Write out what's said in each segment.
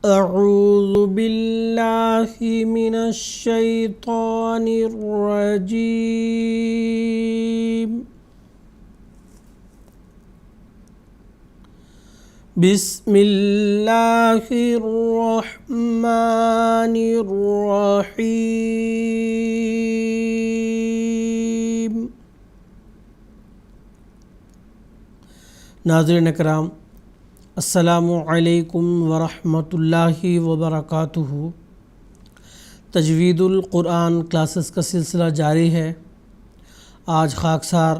أعوذ بالله من الشيطان الرجيم. بسم الله الرحمن الرحيم. ناظرین اکرام، السلام علیکم ورحمۃ اللہ وبرکاتہ. تجوید القرآن کلاسز کا سلسلہ جاری ہے. آج خاکسار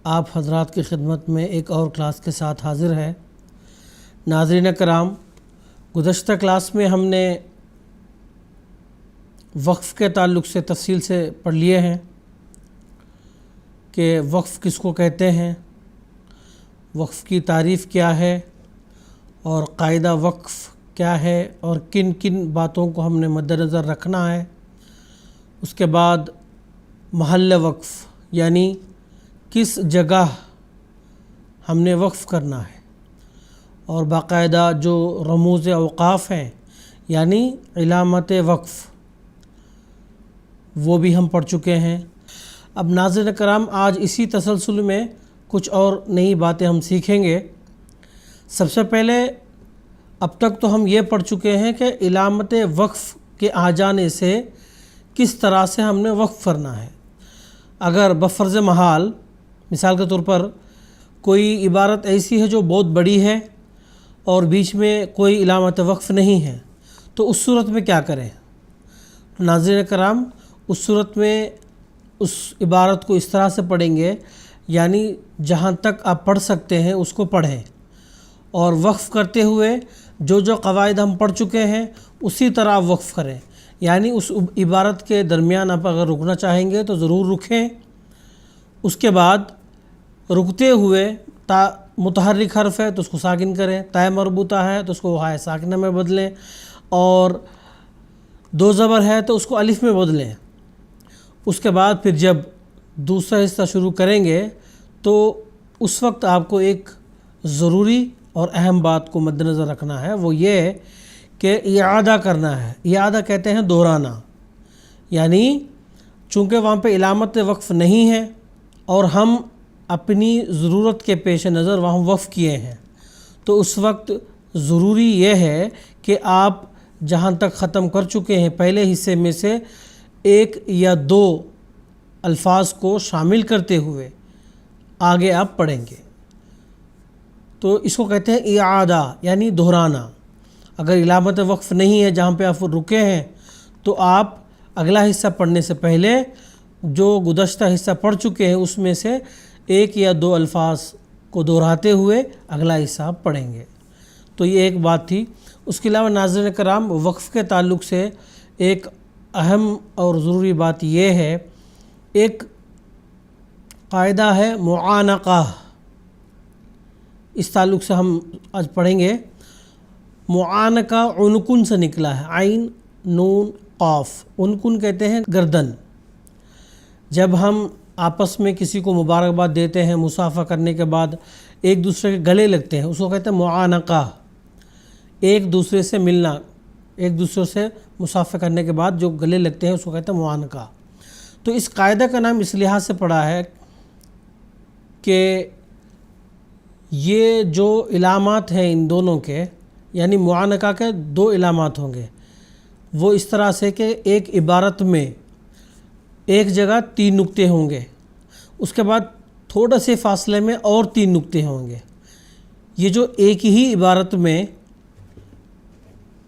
آپ حضرات کی خدمت میں ایک اور کلاس کے ساتھ حاضر ہے. ناظرین اکرام، گزشتہ کلاس میں ہم نے وقف کے تعلق سے تفصیل سے پڑھ لیے ہیں کہ وقف کس کو کہتے ہیں، وقف کی تعریف کیا ہے، اور قاعدہ وقف کیا ہے، اور کن کن باتوں کو ہم نے مد نظر رکھنا ہے. اس کے بعد محل وقف یعنی کس جگہ ہم نے وقف کرنا ہے، اور باقاعدہ جو رموز اوقاف ہیں یعنی علامت وقف وہ بھی ہم پڑھ چکے ہیں. اب ناظرین کرام، آج اسی تسلسل میں کچھ اور نئی باتیں ہم سیکھیں گے. سب سے پہلے اب تک تو ہم یہ پڑھ چکے ہیں کہ علامت وقف کے آ جانے سے کس طرح سے ہم نے وقف کرنا ہے. اگر بفرض محال مثال کے طور پر کوئی عبارت ایسی ہے جو بہت بڑی ہے اور بیچ میں کوئی علامت وقف نہیں ہے تو اس صورت میں کیا کریں؟ ناظرین کرام، اس صورت میں اس عبارت کو اس طرح سے پڑھیں گے، یعنی جہاں تک آپ پڑھ سکتے ہیں اس کو پڑھیں، اور وقف کرتے ہوئے جو جو قواعد ہم پڑھ چکے ہیں اسی طرح آپ وقف کریں. یعنی اس عبارت کے درمیان آپ اگر رکنا چاہیں گے تو ضرور رکیں. اس کے بعد رکتے ہوئے تا متحرک حرف ہے تو اس کو ساکن کریں، تا مربوطہ ہے تو اس کو ہائے ساکنہ میں بدلیں، اور دو زبر ہے تو اس کو الف میں بدلیں. اس کے بعد پھر جب دوسرا حصہ شروع کریں گے تو اس وقت آپ کو ایک ضروری اور اہم بات کو مد نظر رکھنا ہے، وہ یہ کہ اعادہ کرنا ہے. اعادہ کہتے ہیں دہرانا، یعنی چونکہ وہاں پہ علامت وقف نہیں ہے اور ہم اپنی ضرورت کے پیش نظر وہاں وقف کیے ہیں، تو اس وقت ضروری یہ ہے کہ آپ جہاں تک ختم کر چکے ہیں پہلے حصے میں سے ایک یا دو الفاظ کو شامل کرتے ہوئے آگے آپ پڑھیں گے. تو اس کو کہتے ہیں اعادہ یعنی دہرانا. اگر علامت وقف نہیں ہے جہاں پہ آپ رکے ہیں تو آپ اگلا حصہ پڑھنے سے پہلے جو گزشتہ حصہ پڑھ چکے ہیں اس میں سے ایک یا دو الفاظ کو دہراتے ہوئے اگلا حصہ آپ پڑھیں گے. تو یہ ایک بات تھی. اس کے علاوہ ناظرین کرام، وقف کے تعلق سے ایک اہم اور ضروری بات یہ ہے، ایک قاعدہ ہے معانقہ. اس تعلق سے ہم آج پڑھیں گے. معانقہ عنقن سے نکلا ہے، عین نون قاف. عنقن کہتے ہیں گردن. جب ہم آپس میں کسی کو مبارکباد دیتے ہیں مصافحہ کرنے کے بعد ایک دوسرے کے گلے لگتے ہیں، اس کو کہتے ہیں معانقہ. ایک دوسرے سے ملنا، ایک دوسرے سے مصافحہ کرنے کے بعد جو گلے لگتے ہیں اس کو کہتے ہیں معانقہ. تو اس قاعدہ کا نام اس لحاظ سے پڑا ہے کہ یہ جو علامات ہیں ان دونوں کے، یعنی معانقہ کے دو علامات ہوں گے، وہ اس طرح سے کہ ایک عبارت میں ایک جگہ 3 نقطے ہوں گے، اس کے بعد تھوڑا سے فاصلے میں اور 3 نقطے ہوں گے. یہ جو ایک ہی عبارت میں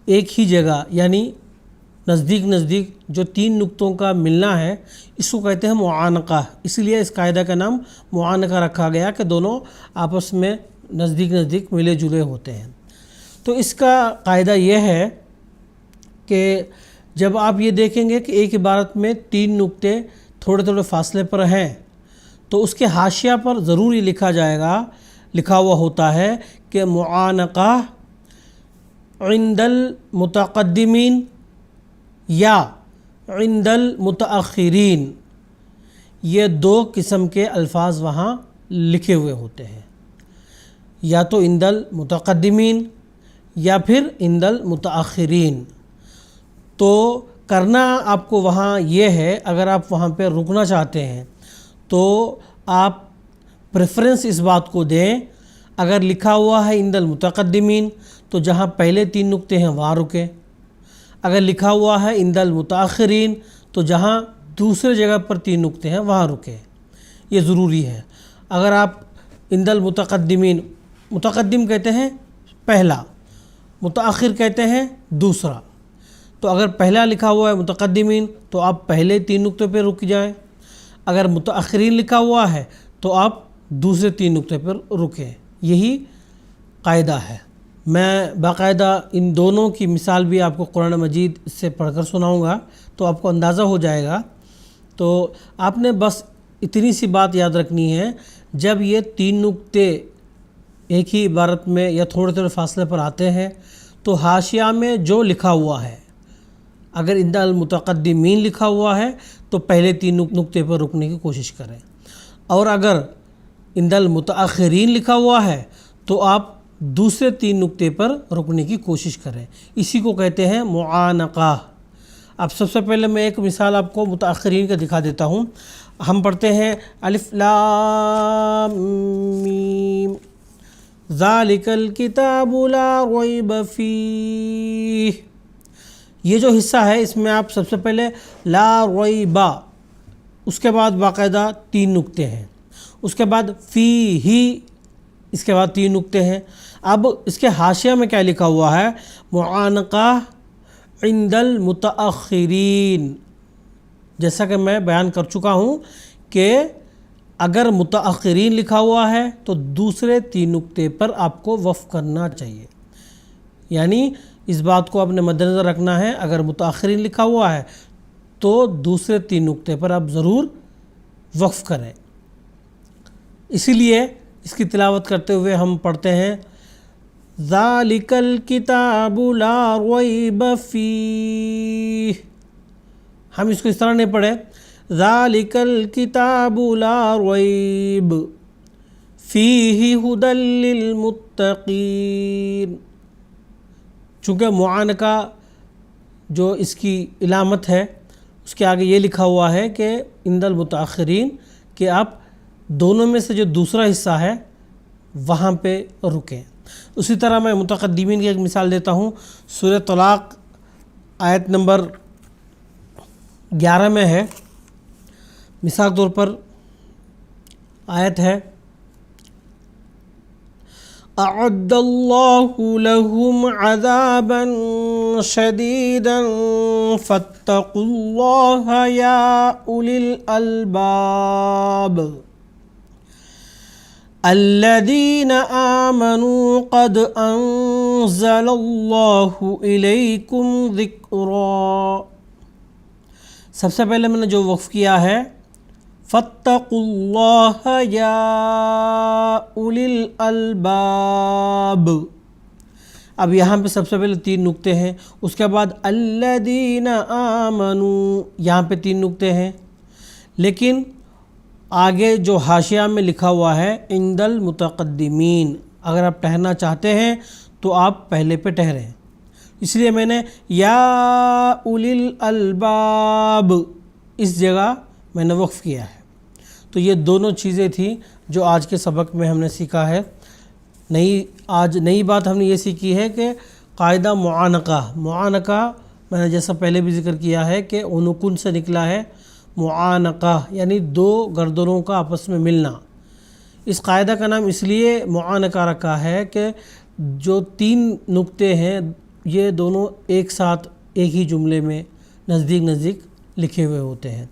ایک ہی جگہ یعنی نزدیک جو 3 نقطوں کا ملنا ہے اس کو کہتے ہیں معانقہ. اس لیے اس قاعدہ کا نام معانقہ رکھا گیا کہ دونوں آپس میں نزدیک ملے جلے ہوتے ہیں. تو اس کا قاعدہ یہ ہے کہ جب آپ یہ دیکھیں گے کہ ایک عبارت میں 3 نقطے تھوڑے فاصلے پر ہیں تو اس کے حاشیہ پر ضرور یہ لکھا ہوا ہوتا ہے کہ معانقہ عند المتقدمین یا عند المتاخرین. یہ 2 قسم کے الفاظ وہاں لکھے ہوئے ہوتے ہیں، یا تو عند المتقدمین یا پھر عند المتاخرین۔ تو کرنا آپ کو وہاں یہ ہے، اگر آپ وہاں پہ رکنا چاہتے ہیں تو آپ پریفرنس اس بات کو دیں، اگر لکھا ہوا ہے عند المتقدمین تو جہاں پہلے 3 نقطے ہیں وہاں رکیں، اگر لکھا ہوا ہے عند المتاخرین تو جہاں دوسرے جگہ پر 3 نقطے ہیں وہاں رکیں، یہ ضروری ہے۔ اگر آپ عند المتقدمین، متقدم کہتے ہیں پہلا، متاخر کہتے ہیں دوسرا، تو اگر پہلا لکھا ہوا ہے متقدمین تو آپ پہلے 3 نقطے پہ رک جائیں، اگر متاخرین لکھا ہوا ہے تو آپ دوسرے 3 نقطے پر رکیں، یہی قاعدہ ہے۔ میں باقاعدہ ان دونوں کی مثال بھی آپ کو قرآن مجید سے پڑھ کر سناؤں گا تو آپ کو اندازہ ہو جائے گا۔ تو آپ نے بس اتنی سی بات یاد رکھنی ہے، جب یہ 3 نقطے ایک ہی عبارت میں یا تھوڑے تھوڑے فاصلے پر آتے ہیں تو حاشیہ میں جو لکھا ہوا ہے، اگر عند المتقدمین لکھا ہوا ہے تو پہلے 3 نقطے پر رکنے کی کوشش کریں، اور اگر عند المتاخرین لکھا ہوا ہے تو آپ دوسرے 3 نقطے پر رکنے کی کوشش کریں، اسی کو کہتے ہیں معانقہ۔ اب سب سے پہلے میں ایک مثال آپ کو متاخرین کا دکھا دیتا ہوں۔ ہم پڑھتے ہیں الف لام میم ذالک الکتاب لا ریب فیہ، یہ جو حصہ ہے اس میں آپ سب سے پہلے لا ریب، اس کے بعد باقاعدہ 3 نقطے ہیں، اس کے بعد فیہ، اس کے بعد 3 نقطے ہیں۔ اب اس کے حاشیہ میں کیا لکھا ہوا ہے؟ معانقہ عند المتاخرین۔ جیسا کہ میں بیان کر چکا ہوں کہ اگر متاخرین لکھا ہوا ہے تو دوسرے 3 نقطے پر آپ کو وقف کرنا چاہیے، یعنی اس بات کو آپ نے مد نظر رکھنا ہے، اگر متاخرین لکھا ہوا ہے تو دوسرے 3 نقطے پر آپ ضرور وقف کریں۔ اسی لیے اس کی تلاوت کرتے ہوئے ہم پڑھتے ہیں ذالک الکتاب لا ریب فیہ، ہم اس کو اس طرح نہیں پڑھے ذالک الکتاب لا ریب فیہ ھدی للمتقین، چونکہ معانقہ جو اس کی علامت ہے اس کے آگے یہ لکھا ہوا ہے کہ عند المتاخرین، کہ آپ دونوں میں سے جو دوسرا حصہ ہے وہاں پہ رکیں۔ اسی طرح میں متقدمین کی ایک مثال دیتا ہوں، سورہ طلاق آیت نمبر 11 میں ہے۔ مثال طور پر آیت ہے اعد اللہ لہم عذابا شدیدا فاتقوا اللہ یا اولی الالباب الذین آمنوا قد انزل اللہ الیکم ذکرا۔ سب سے پہلے میں نے جو وقف کیا ہے فاتقوا اللہ یا اولی الالباب، اب یہاں پہ سب سے پہلے 3 نقطے ہیں، اس کے بعد الذین آمنوا، یہاں پہ 3 نقطے ہیں، لیکن آگے جو حاشیہ میں لکھا ہوا ہے عند المتقدمین، اگر آپ ٹھہرنا چاہتے ہیں تو آپ پہلے پہ ٹھہریں، اس لیے میں نے یا اولی الالباب اس جگہ میں نے وقف کیا ہے۔ تو یہ دونوں چیزیں تھیں جو آج کے سبق میں ہم نے سیکھا ہے۔ آج نئی بات ہم نے یہ سیکھی ہے کہ قاعدہ معانقہ میں نے جیسا پہلے بھی ذکر کیا ہے کہ عنقن سے نکلا ہے معانقہ، یعنی 2 گردنوں کا آپس میں ملنا۔ اس قاعدہ کا نام اس لیے معانقہ رکھا ہے کہ جو 3 نقطے ہیں یہ دونوں ایک ساتھ ایک ہی جملے میں نزدیک لکھے ہوئے ہوتے ہیں۔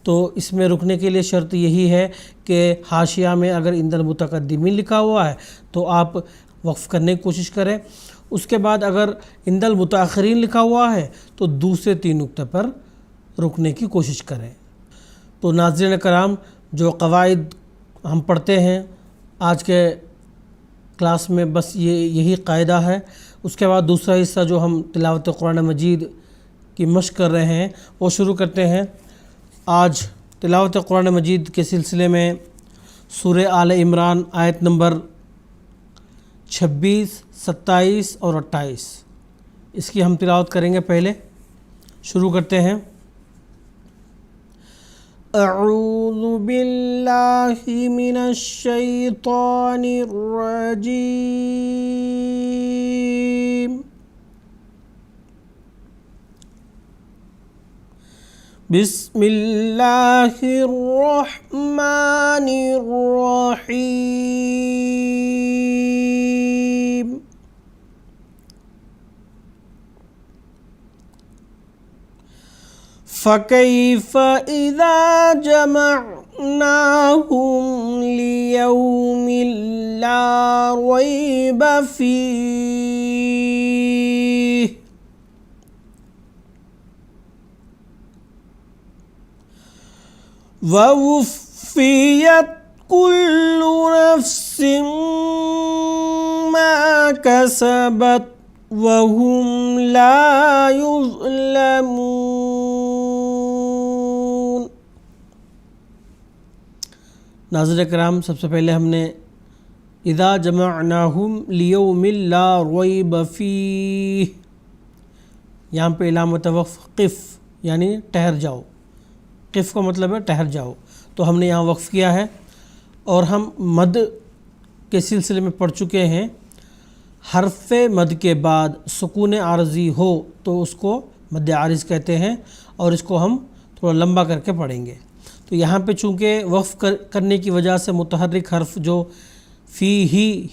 تو اس میں رکنے کے لیے شرط یہی ہے کہ حاشیہ میں اگر عند المتقدمین لکھا ہوا ہے تو آپ وقف کرنے کی کوشش کریں، اس کے بعد اگر عند المتاخرین لکھا ہوا ہے تو دوسرے 3 نقطے پر رکنے کی کوشش کریں۔ تو ناظرین کرام، جو قواعد ہم پڑھتے ہیں آج کے کلاس میں بس یہی قاعدہ ہے۔ اس کے بعد دوسرا حصہ جو ہم تلاوت قرآن مجید کی مشق کر رہے ہیں وہ شروع کرتے ہیں۔ آج تلاوت قرآن مجید کے سلسلے میں سورہ آل عمران آیت نمبر 26, 27 اور 28 اس کی ہم تلاوت کریں گے۔ پہلے شروع کرتے ہیں۔ اعوذ باللہ من الشیطان الرجیم، بسم اللہ الرحمن الرحیم۔ فَكَيْفَ إِذَا جَمَعْنَاهُمْ لِيَوْمٍ لَا رَيْبَ فِيهِ وَوُفِّيَتْ كُلُّ نَفْسٍ مَا كَسَبَتْ وَهُمْ لَا يُظْلَمُونَ۔ ناظرین کرام، سب سے پہلے ہم نے اذا جمعناہم لیوم لا ریب فیہ، یہاں پہ علامت وقف قف یعنی ٹھہر جاؤ، قف کا مطلب ہے ٹھہر جاؤ، تو ہم نے یہاں وقف کیا ہے۔ اور ہم مد کے سلسلے میں پڑھ چکے ہیں، حرف مد کے بعد سکون عارضی ہو تو اس کو مد عارض کہتے ہیں، اور اس کو ہم تھوڑا لمبا کر کے پڑھیں گے۔ تو یہاں پہ چونکہ وقف کرنے کی وجہ سے متحرک حرف جو فی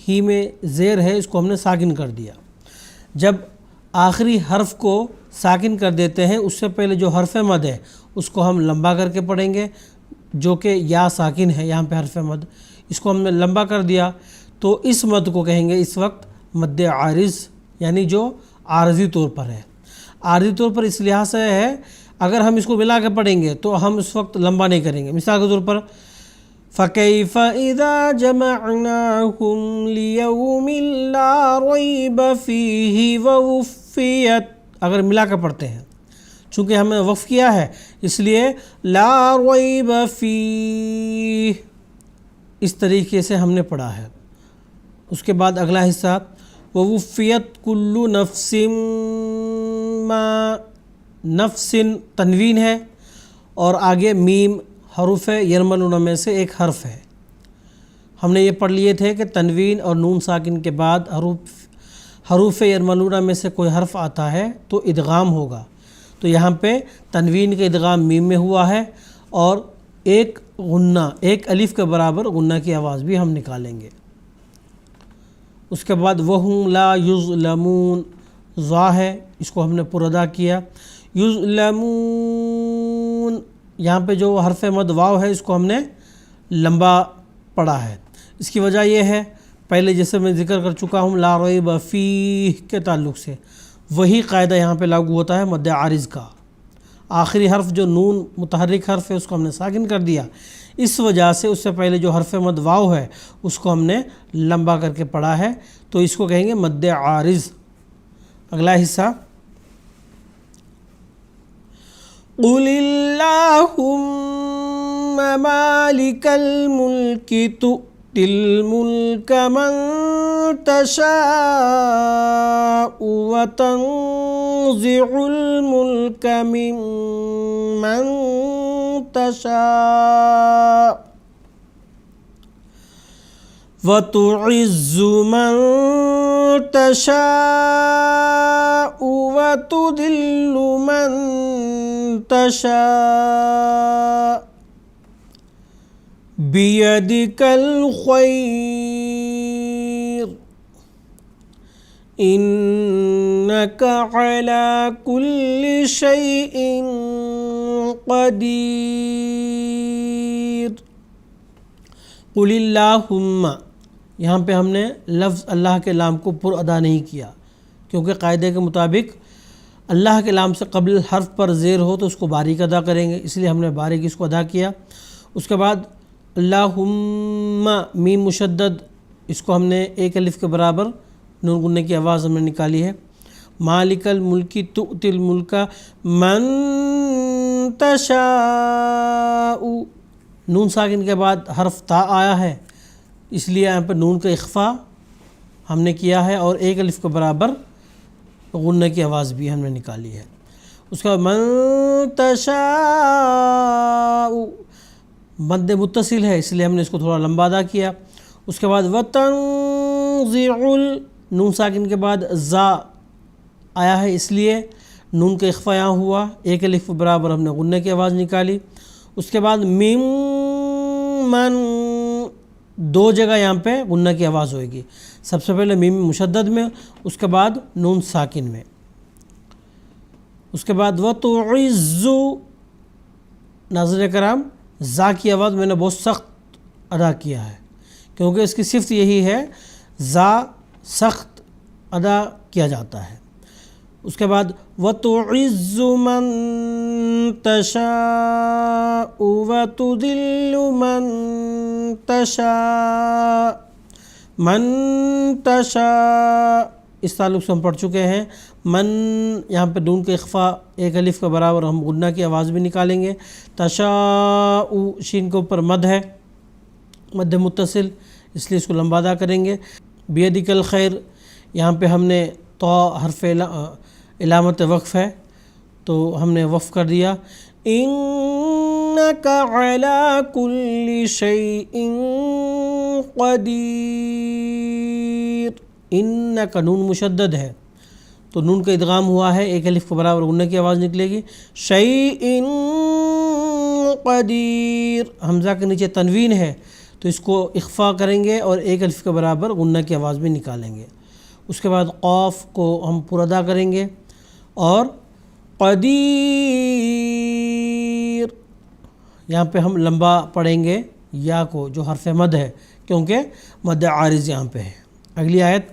ہی میں زیر ہے، اس کو ہم نے ساکن کر دیا۔ جب آخری حرف کو ساکن کر دیتے ہیں، اس سے پہلے جو حرف مد ہے اس کو ہم لمبا کر کے پڑھیں گے، جو کہ یا ساکن ہے یہاں پہ حرف مد، اس کو ہم نے لمبا کر دیا تو اس مد کو کہیں گے اس وقت مد عارض، یعنی جو عارضی طور پر ہے۔ عارضی طور پر اس لحاظ سے ہے، اگر ہم اس کو ملا کے پڑھیں گے تو ہم اس وقت لمبا نہیں کریں گے۔ مثال کے طور پر فَكَيْفَ إِذَا جَمَعْنَاهُمْ لِيَوْمٍ لَا رَيْبَ فِيهِ وَوُفِّيَتْ، اگر ملا کے پڑھتے ہیں، چونکہ ہم نے وقف کیا ہے اس لیے لا ریب فیہ اس طریقے سے ہم نے پڑھا ہے۔ اس کے بعد اگلا حصہ وَوُفِّيَتْ كُلُّ نَفْسٍ مَا، نفس تنوین ہے اور آگے میم حروف یرملون میں سے ایک حرف ہے۔ ہم نے یہ پڑھ لیے تھے کہ تنوین اور نون ساکن کے بعد حروف یرملون میں سے کوئی حرف آتا ہے تو ادغام ہوگا، تو یہاں پہ تنوین کا ادغام میم میں ہوا ہے، اور ایک غنہ، ایک الف کے برابر غنہ کی آواز بھی ہم نکالیں گے۔ اس کے بعد وَهُمْ لَا يُظْلَمُونَ، ضا ہے، اس کو ہم نے پر ادا کیا۔ یظلمون، یہاں پہ جو حرف مد واو ہے اس کو ہم نے لمبا پڑھا ہے۔ اس کی وجہ یہ ہے، پہلے جیسے میں ذکر کر چکا ہوں لا ریب فیہ کے تعلق سے، وہی قاعدہ یہاں پہ لاگو ہوتا ہے مد عارض کا۔ آخری حرف جو نون متحرک حرف ہے اس کو ہم نے ساکن کر دیا، اس وجہ سے اس سے پہلے جو حرف مد واو ہے اس کو ہم نے لمبا کر کے پڑھا ہے، تو اس کو کہیں گے مد عارض۔ اگلا حصہ قُلِ اللَّهُمَّ مَالِكَ الْمُلْكِ تُؤْتِي الْمُلْكَ مَنْ تَشَاءُ وَتَنْزِعُ الْمُلْكَ مِمَّنْ تَشَاءُ وَتُعِزُّ مَنْ تَشَاءُ وَتُذِلُّ مَنْ تَشَاءُ بِيَدِكَ الْخَيْرُ إِنَّكَ عَلَى كُلِّ شَيْءٍ قَدِيرٌ۔ قُلِ اللَّهُمَّ، یہاں پہ ہم نے لفظ اللہ کے لام کو پر ادا نہیں کیا، کیونکہ قاعدے کے مطابق اللہ کے لام سے قبل حرف پر زیر ہو تو اس کو باریک ادا کریں گے، اس لیے ہم نے باریک اس کو ادا کیا۔ اس کے بعد اللہم میم مشدد، اس کو ہم نے ایک الف کے برابر نون غنّے کی آواز ہم نے نکالی ہے۔ مالک الملک تؤتی الملک من تشاء، نون ساکن کے بعد حرف تا آیا ہے، اس لیے یہاں پر نون کا اخفا ہم نے کیا ہے، اور ایک الف کے برابر غنہ کی آواز بھی ہم نے نکالی ہے۔ اس کا من تشاء مد متصل ہے، اس لیے ہم نے اس کو تھوڑا لمبا ادا کیا۔ اس کے بعد وتنزع نون ساکن کے بعد زا آیا ہے، اس لیے نون کا اخفا یہاں ہوا، ایک الف کے برابر ہم نے غنہ کی آواز نکالی۔ اس کے بعد میم من، دو جگہ یہاں پہ غنہ کی آواز ہوئے گی، سب سے پہلے میم مشدد میں، اس کے بعد نون ساکن میں۔ اس کے بعد وتعز، ناظرین کرام زا کی آواز میں نے بہت سخت ادا کیا ہے، کیونکہ اس کی صفت یہی ہے، زا سخت ادا کیا جاتا ہے۔ اس کے بعد وتعز من تشاء وتذل من تشاء، من تشاء اس تعلق سے ہم پڑھ چکے ہیں۔ من یہاں پہ نون کے اخفا ایک الف کے برابر ہم غنہ کی آواز بھی نکالیں گے۔ تشاء شین کے اوپر مد ہے، مد متصل، اس لیے اس کو لمبا ادا کریں گے۔ بیدک الخیر، یہاں پہ ہم نے تو حرف علامت وقف ہے تو ہم نے وقف کر دیا۔ انک علی کل شیء قدیر، انک نون مشدد ہے تو نون کا ادغام ہوا ہے، ایک الف کے برابر غنہ کی آواز نکلے گی۔ شیء قدیر، حمزہ کے نیچے تنوین ہے تو اس کو اخفا کریں گے اور ایک الف کے برابر غنہ کی آواز بھی نکالیں گے۔ اس کے بعد قاف کو ہم پر ادا کریں گے، اور قدیر یہاں پہ ہم لمبا پڑھیں گے یا کو، جو حرف مد ہے، کیونکہ مد عارض یہاں پہ ہے۔ اگلی آیت،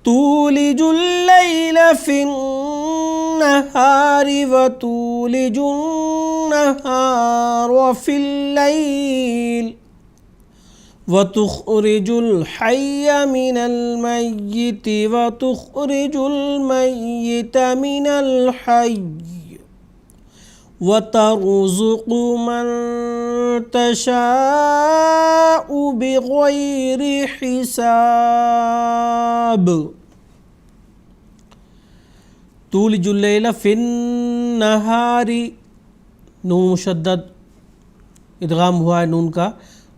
تولج اللیل فی النہار وتولج النہار فی اللیل وتخرج الحی من المیت وتخرج المیت من الحی وترزق من تشاء بغیر حساب۔ تولج اللیل فی النہار، نون مشدد ادغام ہوا ہے نون کا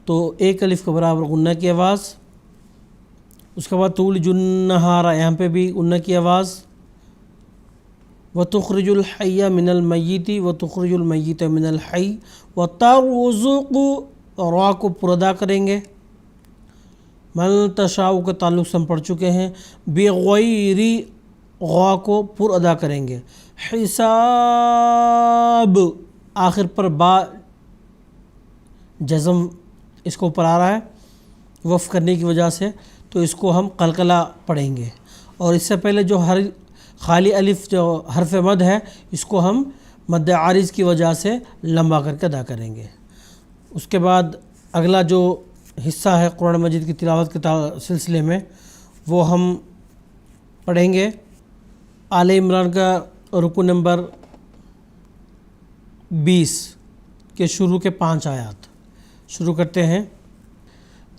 تو ایک الف کے برابر غنہ کی آواز۔ اس کے بعد تولج النہار، یہاں پہ بھی غنہ کی آواز۔ وتخرج الحی من المیت وتخرج المیت من الحی وترزق، را کو پر ادا کریں گے، من تشاء کے تعلق سے ہم پڑھ چکے ہیں۔ بغیر، غا کو پر ادا کریں گے۔ حساب، آخر پر با جزم اس کو اوپر آ رہا ہے وقف کرنے کی وجہ سے، تو اس کو ہم قلقلہ پڑھیں گے، اور اس سے پہلے جو خالی الف جو حرف مد ہے اس کو ہم مد عارض کی وجہ سے لمبا کر کے ادا کریں گے۔ اس کے بعد اگلا جو حصہ ہے قرآن مجید کی تلاوت کے سلسلے میں، وہ ہم پڑھیں گے آل عمران کا رکو نمبر 20 کے شروع کے 5 آیات۔ شروع کرتے ہیں۔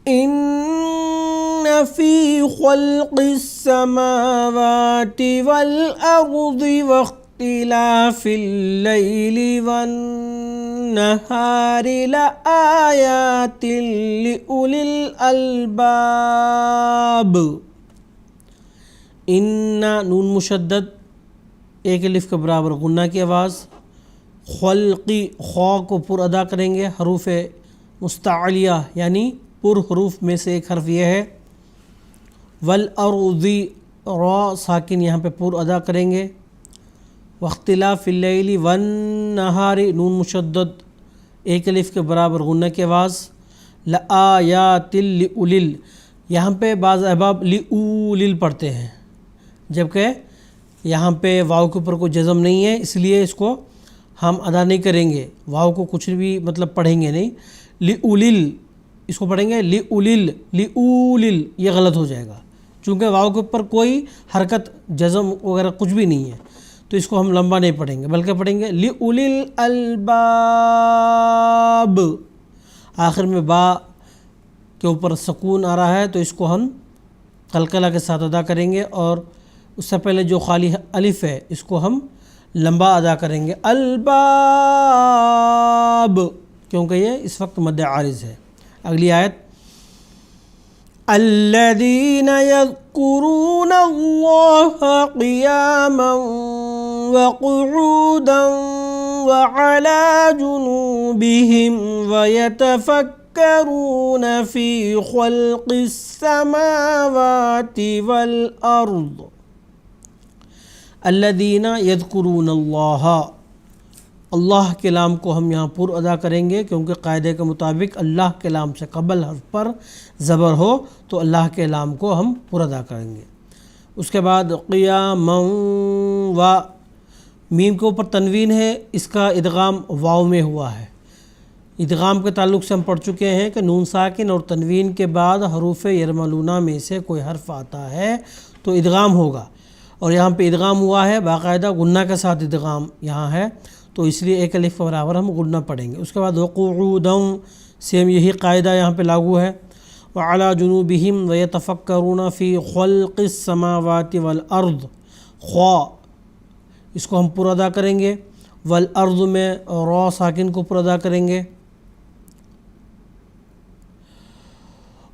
ان فی خلق السماوات والارض واختلاف اللیل والنہار لآیات لأولی الالباب۔ ان نون مشدد ایک الف کے برابر غنہ کی آواز، خلقی خوا کو پر ادا کریں گے، حروف مستعلیہ یعنی پر حروف میں سے ایک حرف یہ ہے۔ والارض، را ساکن یہاں پہ پر ادا کریں گے۔ واختلاف اللیل والنہار، نون مشدد ایک الف کے برابر غنہ کی آواز۔ لآیات لأولی، یہاں پہ بعض احباب لأولی پڑھتے ہیں، جبکہ یہاں پہ واو کے اوپر کوئی جزم نہیں ہے، اس لیے اس کو ہم ادا نہیں کریں گے، واو کو کچھ بھی مطلب پڑھیں گے نہیں۔ لأولیل اس کو پڑھیں گے لأولیل، لأولیل یہ غلط ہو جائے گا، چونکہ واو کے اوپر کوئی حرکت جزم وغیرہ کچھ بھی نہیں ہے، تو اس کو ہم لمبا نہیں پڑھیں گے بلکہ پڑھیں گے لأولی الالباب۔ آخر میں با کے اوپر سکون آ رہا ہے تو اس کو ہم قلقلہ کے ساتھ ادا کریں گے، اور اس سے پہلے جو خالی الف ہے اس کو ہم لمبا ادا کریں گے، الباب، کیونکہ یہ اس وقت مد عارض ہے۔ اگلی آیت، الذین یذکرون اللہ قیاما وقعودا وعلی جنوبہم ویتفکرون فی خلق السماوات والارض۔ الذین یذکرون اللہ، اللہ کے لام کو ہم یہاں پر ادا کریں گے، کیونکہ قاعدے کے مطابق اللہ کے لام سے قبل حرف پر زبر ہو تو اللہ کے لام کو ہم پر ادا کریں گے۔ اس کے بعد قیاما، و میم کے اوپر تنوین ہے، اس کا ادغام واو میں ہوا ہے۔ ادغام کے تعلق سے ہم پڑھ چکے ہیں کہ نون ساکن اور تنوین کے بعد حروف یرملونہ میں سے کوئی حرف آتا ہے تو ادغام ہوگا، اور یہاں پہ ادغام ہوا ہے باقاعدہ غنہ کے ساتھ ادغام یہاں ہے، تو اس لیے ایک الف کے برابر ہم غنہ پڑھیں گے۔ اس کے بعد وقعودا، سیم یہی قاعدہ یہاں پہ لاگو ہے، وعلی جنوبہم ویتفکرون فی خلق السماوات والارض، خوا اس کو ہم پر ادا کریں گے، والارض میں را ساکن کو پر ادا کریں گے۔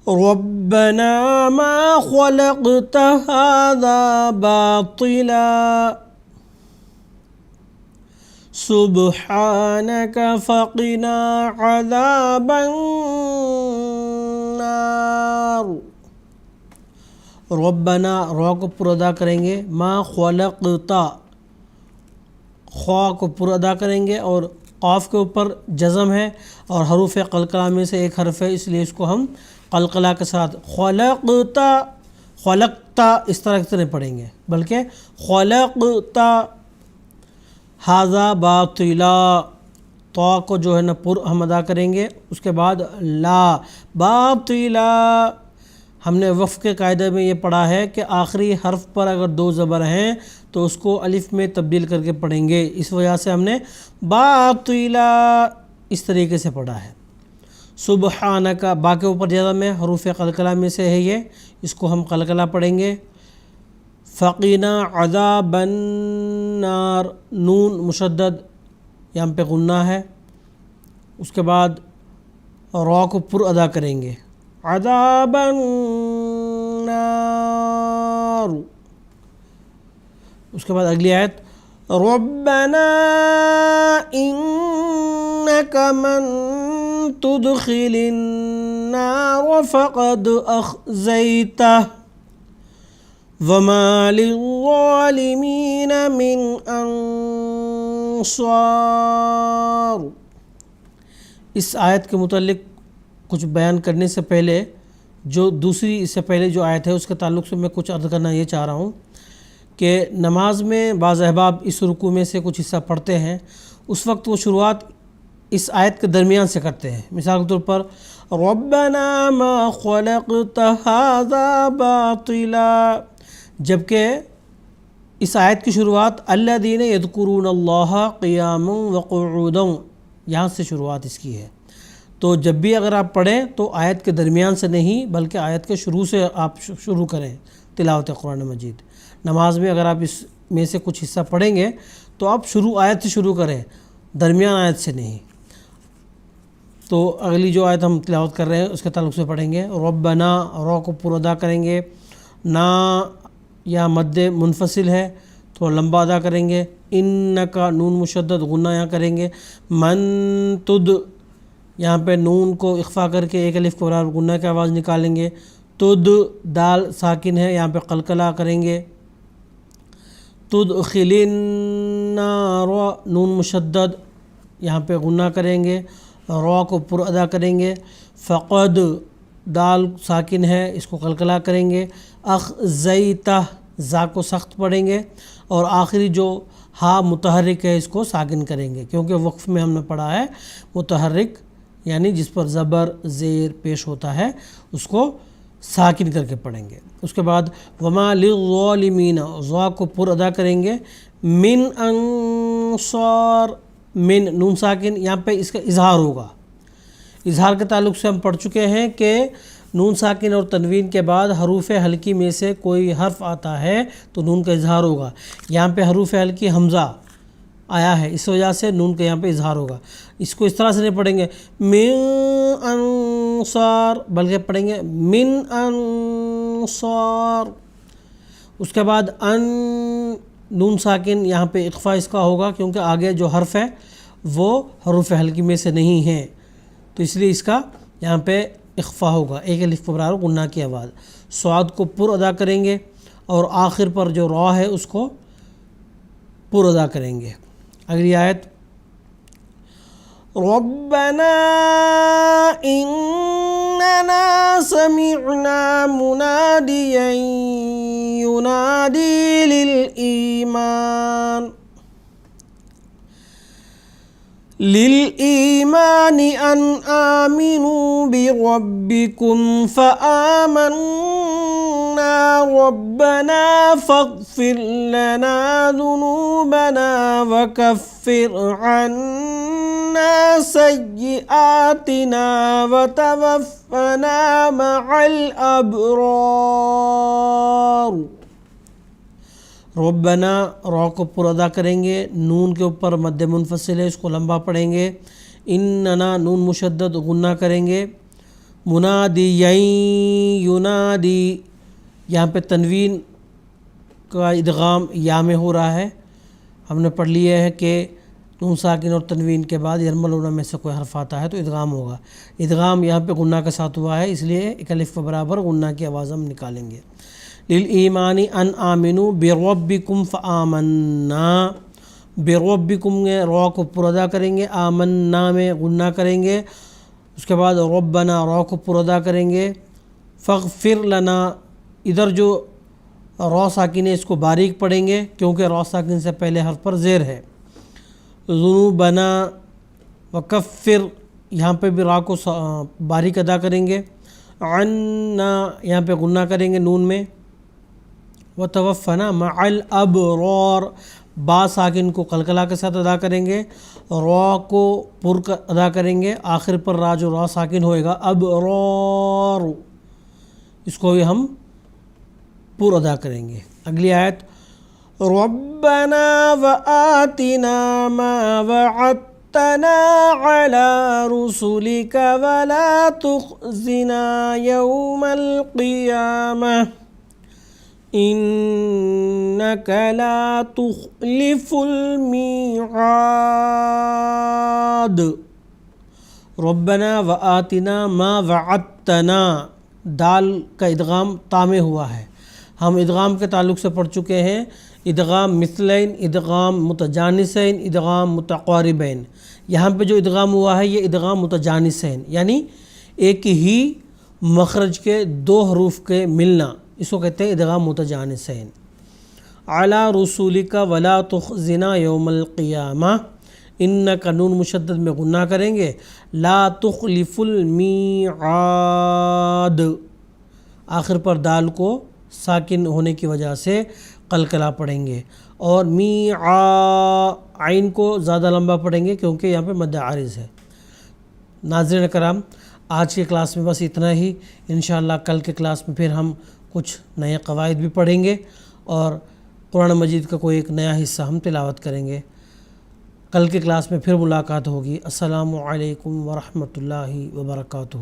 ربنا ما خلقت هذا باطلا سبحانك فقنا عذاب النار۔ ربنا، را کو پر ادا کریں گے، ما خلقت، خوا کو پر ادا کریں گے، اور قاف کے اوپر جزم ہے اور حروف قلقلہ میں سے ایک حرف ہے، اس لیے اس کو ہم قلقلہ کے ساتھ خلقتا، خلقتا اس طرح سے نہیں پڑھیں گے، بلکہ خلقتا ھذا باطلا، تو کو جو ہے نا پر ہم ادا کریں گے۔ اس کے بعد لا باطلا، ہم نے وقف کے قاعدے میں یہ پڑھا ہے کہ آخری حرف پر اگر دو زبر ہیں تو اس کو الف میں تبدیل کر کے پڑھیں گے، اس وجہ سے ہم نے باطلا اس طریقے سے پڑھا ہے۔ سبحانک، با کے اوپر جزم ہے، حروف قلقلہ میں سے ہے یہ، اس کو ہم قلقلہ پڑھیں گے۔ فقینا عذاب النار، نون مشدد یہاں پہ غنہ ہے۔ اس کے بعد را کو پر ادا کریں گے، عذاب النار۔ اس کے بعد اگلی آیت، ربنا انک من تدخل النار فقد اخزیتہ وما للظالمین من انصار۔ اس آیت کے متعلق کچھ بیان کرنے سے پہلے، جو دوسری اس سے پہلے جو آیت ہے اس کے تعلق سے میں کچھ عرض کرنا یہ چاہ رہا ہوں کہ نماز میں بعض احباب اس رکوع میں سے کچھ حصہ پڑھتے ہیں، اس وقت وہ شروعات اس آیت کے درمیان سے کرتے ہیں۔ مثال کے طور پر ربنا ما خلقت هذا باطلا، جبکہ اس آیت کی شروعات الذین یذکرون اللہ قیاما وقعودا، یہاں سے شروعات اس کی ہے۔ تو جب بھی اگر آپ پڑھیں تو آیت کے درمیان سے نہیں بلکہ آیت کے شروع سے آپ شروع کریں تلاوت قرآن مجید۔ نماز میں اگر آپ اس میں سے کچھ حصہ پڑھیں گے تو آپ آیت سے شروع کریں، درمیان آیت سے نہیں۔ تو اگلی جو آیت ہم تلاوت کر رہے ہیں اس کے تعلق سے پڑھیں گے، ربنا، را کو پر ادا کریں گے، نا یا مد منفصل ہے تو لمبا ادا کریں گے، انکا نون مشدد غنہ یہاں کریں گے، من تد، یہاں پہ نون کو اخفا کر کے ایک الف کو برابر غنہ کی آواز نکالیں گے، تد دال ساکن ہے یہاں پہ قلقلہ کریں گے، تدخل النار نون مشدد یہاں پہ غنہ کریں گے، را کو پر ادا کریں گے، فقد دال ساکن ہے اس کو قلقلہ کریں گے، اخزیتہ زا کو سخت پڑھیں گے، اور آخری جو ہا متحرک ہے اس کو ساکن کریں گے، کیونکہ وقف میں ہم نے پڑھا ہے متحرک یعنی جس پر زبر زیر پیش ہوتا ہے اس کو ساکن کر کے پڑھیں گے۔ اس کے بعد وما للظالمین، ظا کو پر ادا کریں گے، من انصار، من نون ساکن یہاں پہ اس کا اظہار ہوگا، اظہار کے تعلق سے ہم پڑھ چکے ہیں کہ نون ساکن اور تنوین کے بعد حروف حلقی میں سے کوئی حرف آتا ہے تو نون کا اظہار ہوگا۔ یہاں پہ حروف حلقی حمزہ آیا ہے، اس وجہ سے نون کا یہاں پہ اظہار ہوگا۔ اس کو اس طرح سے نہیں پڑھیں گے من انصار، بلکہ پڑھیں گے من انصار۔ اس کے بعد نون ساکن یہاں پہ اخفا اس کا ہوگا، کیونکہ آگے جو حرف ہے وہ حروف حلقی میں سے نہیں ہیں، تو اس لیے اس کا یہاں پہ اخفا ہوگا، ایک الف کے برابر غنہ کی آواز۔ صاد کو پر ادا کریں گے اور آخر پر جو را ہے اس کو پر ادا کریں گے۔ اگلی آیت ربنا اننا سمعنا منادیا ینادی للإيمان أن آمنوا بربكم فآمنا ربنا فاغفر لنا ذنوبنا وكفر عنا سيئاتنا وتوفنا مع الأبرار۔ ربنا را کو پر ادا کریں گے، نون کے اوپر مد منفصل ہے، اس کو لمبا پڑھیں گے۔ اننا نون مشدد غنہ کریں گے۔ منادی ینادی، یہاں پہ تنوین کا ادغام یا میں ہو رہا ہے۔ ہم نے پڑھ لیا ہے کہ نون ساکن اور تنوین کے بعد یرملون میں سے کوئی حرف آتا ہے تو ادغام ہوگا۔ ادغام یہاں پہ غنہ کے ساتھ ہوا ہے، اس لیے ایک الف کے برابر غنہ کی آواز ہم نکالیں گے۔ للایمان ان آمنوا بربکم فآمنا، بربکم میں را کو پر ادا کریں گے، آمنا میں غنہ کریں گے۔ اس کے بعد ربنا را کو پر ادا کریں گے۔ فاغفر لنا، ادھر جو را ساکن ہے اس کو باریک پڑھیں گے کیونکہ را ساکن سے پہلے حرف پر زیر ہے۔ ذنوبنا وکفر، یہاں پہ بھی را کو باریک ادا کریں گے۔ عنا یہاں پہ غنہ کریں گے نون میں۔ وتوفنا مع الابرار، با ساکن کو قلقلہ کے ساتھ ادا کریں گے، را کو پر ادا کریں گے، آخر پر را جو را ساکن ہوئے گا ابرار، اس کو بھی ہم پر ادا کریں گے۔ اگلی آیت ربنا وآتنا ما وعدتنا على رسلك ولا تخزنا يوم القيامة إنك لا تخلف الميعاد۔ ربنا وآتنا ما وعدتنا، دال کا ادغام تا میں ہوا ہے۔ ہم ادغام کے تعلق سے پڑھ چکے ہیں، ادغام مثلین، ادغام متجانسین، ادغام متقاربین۔ یہاں پہ جو ادغام ہوا ہے یہ ادغام متجانسین، یعنی ایک ہی مخرج کے دو حروف کے ملنا، اس کو کہتے ہیں ادغام متجانسین۔ علی رسولک ولا تخزنا یوم القیامہ، انک نون مشدد میں غنہ کریں گے، لا تخلف المیعاد، آخر پر دال کو ساکن ہونے کی وجہ سے قلقلہ پڑھیں گے، اور عین کو زیادہ لمبا پڑھیں گے کیونکہ یہاں پہ مد عارض ہے۔ ناظرین کرام، آج کی کلاس میں بس اتنا ہی، انشاءاللہ کل کے کلاس میں پھر ہم کچھ نئے قواعد بھی پڑھیں گے اور قرآن مجید کا کوئی ایک نیا حصہ ہم تلاوت کریں گے۔ کل کے کلاس میں پھر ملاقات ہوگی۔ السلام علیکم ورحمۃ اللہ وبرکاتہ۔